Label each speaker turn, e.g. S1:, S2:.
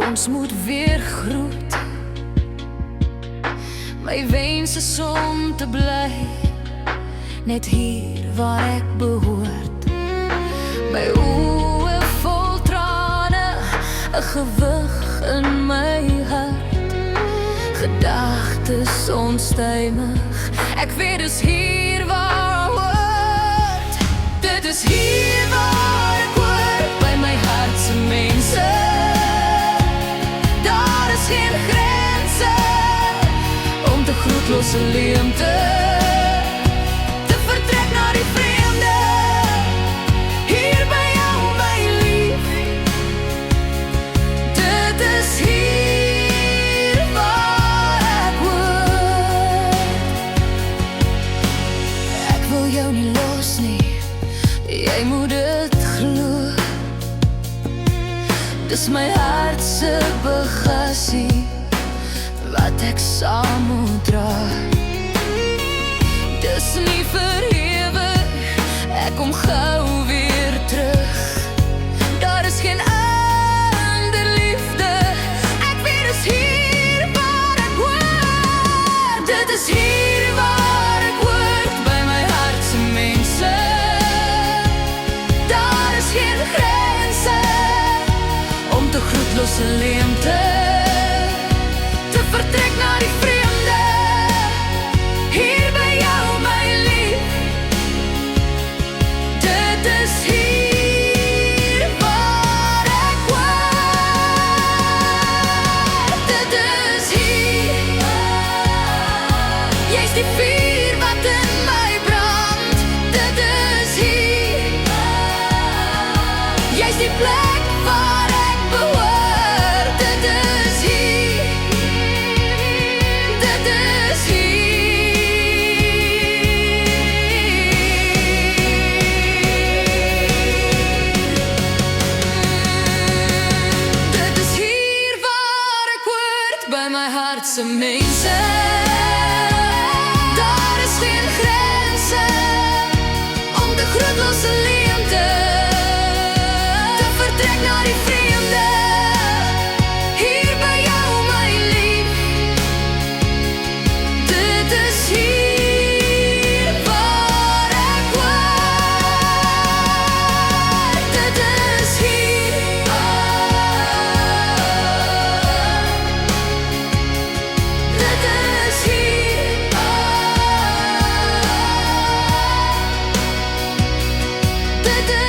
S1: Ons moet weer groet. My wens is om te bly net hier waar ek behoort. My oë vol trane, 'n gewig in my hart. Gedagtes onstuimig, ek weet dis hier waar ek hoort. Dit is hier waar ek hoort, by my hart se mense. Daar is geen grense om te groetlose leemte te vertrek na die vreemde. Hier by jou, my lief. Dit is hier waar ek hoort. Ek wil jou nie los nie, jy moet dit glo. Dis my hart se bagasie wat ek saam moet dra. Dis nie vir ewig, ek kom gou weer terug. Daar is geen ander liefde, ek weet dis hier waar ek hoort. Dit is hier waar ek hoort, by my hart se mense. Daar is geen grense om te groetlose leemte te vertrek na die vreemde. Hier by jou, my lief. Dit is hier waar ek hoort. Dit is hier. Jy's die vuur wat in my brand. Dit is hier. Jy's die plek waar ek behoort. Dit is hier. Dit is hier. Dit is hier waar ek hoort, by my hart se mense. Daar is geen grense om de groetlose leemte te vertrek na die vreemde. Hier by jou, my lief. Dit is hier waar ek hoort. Dit is hier. Dit is hier. Dit is